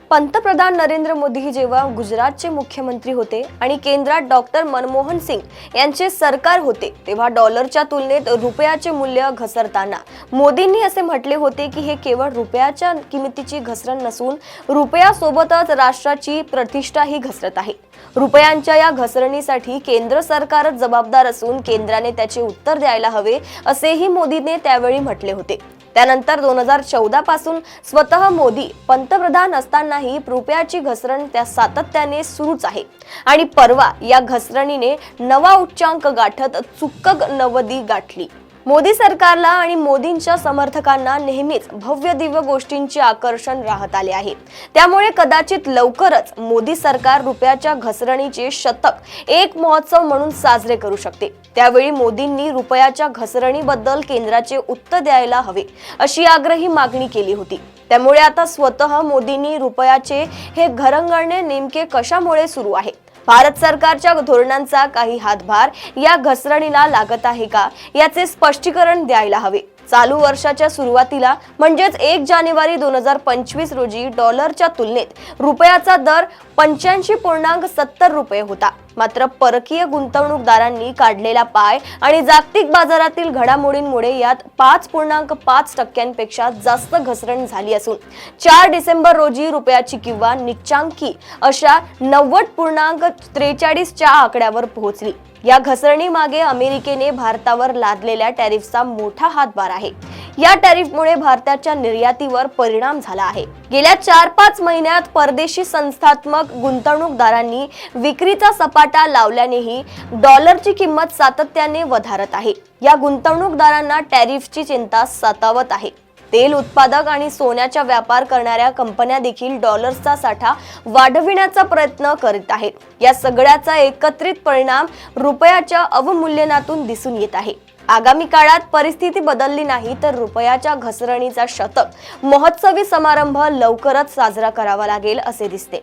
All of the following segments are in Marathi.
पंतप्रधान नरेंद्र मोदी जेव्हा गुजरातचे मुख्यमंत्री होते आणि केंद्रात डॉक्टर मनमोहन सिंग यांचे सरकार होते तेव्हा डॉलरच्या तुलनेत रुपयाचे मूल्य घसरताना मोदींनी असे म्हटले होते की हे केवळ रुपयाच्या किमतीची घसरण नसून रुपयासोबतच राष्ट्राची प्रतिष्ठाही घसरत आहे। रुपयांच्या या घसरणीसाठी केंद्र सरकारच जबाबदार असून केंद्राने त्याचे उत्तर द्यायला हवे असेही मोदींनी त्यावेळी म्हटले होते। त्यानंतर 2014 पासून स्वतः मोदी पंतप्रधान असतानाही रुपयाची घसरण त्या सातत्याने सुरूच आहे आणि परवा या घसरणीने नवा उच्चांक गाठत चुक्कग नवदी गाठली। मोदी सरकारला आणि मोदींच्या समर्थकांना नेहमीच भव्य दिव्य गोष्टींचे आकर्षण राहत आले आहे। त्यामुळे कदाचित लवकरच मोदी सरकार रुपयाच्या घसरणीचे शतक एक महोत्सव म्हणून साजरे करू शकते। त्यावेळी मोदींनी रुपयाच्या घसरणीबद्दल केंद्राचे उत्तर द्यायला हवे अशी आग्रही मागणी केली होती। त्यामुळे आता स्वतः मोदींनी रुपयाचे हे घरंगळणे नेमके कशामुळे सुरू आहे, भारत सरकारच्या धोरणांचा काही हातभार या घसरणीला लागत आहे का याचे स्पष्टीकरण द्यायला हवे। चालू वर्षाच्या सुरुवातीला म्हणजेच 1 जानेवारी 2025 रोजी डॉलरच्या तुलनेत रुपयाचा दर 85.70 रुपये होता। मात्र परकीय गुंतवणूकदारांनी काढलेला पाय आणि जागतिक बाजारातील घडामोडींमुळे यात 5.5% जास्त घसरण झाली असून 4 डिसेंबर रोजी रुपयाची किंवा निच्चांकी अशा 90.43 च्या आकड्यावर पोहोचली। या घसरणी मागे अमेरिकेने भारतावर लादलेल्या टॅरिफचा मोठा हातभार आहे। या टॅरिफमुळे भारताच्या निर्यातीवर परिणाम झाला आहे। गेल्या 4-5 महिन्यात परदेशी संस्थात्मक गुंतवणूकदारांनी विक्रीचा सपाटा लावल्यानेही डॉलरची किंमत सातत्याने वधारत आहे। या गुंतवणूकदारांना टॅरिफची चिंता सतावत आहे। तेल उत्पादक आणि सोन्याचा व्यापार करणाऱ्या कंपन्या देखील डॉलर्सचा साठा वाढविण्याचा प्रयत्न करीत आहेत। या सगळ्याचा एकत्रित परिणाम रुपयाच्या अवमूल्यनातून दिसून येत आहे। आगामी काळात परिस्थिती बदलली नाही तर रुपयाच्या घसरणीचा शतक महोत्सवी समारंभ लवकरच साजरा करावा लागेल असे दिसते।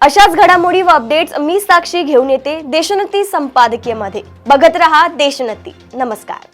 अशाच घडामोडी व अपडेट्स मी साक्षी घेऊन येते देशोन्नती संपादकीयमध्ये। बघत रहा देशोन्नती। नमस्कार।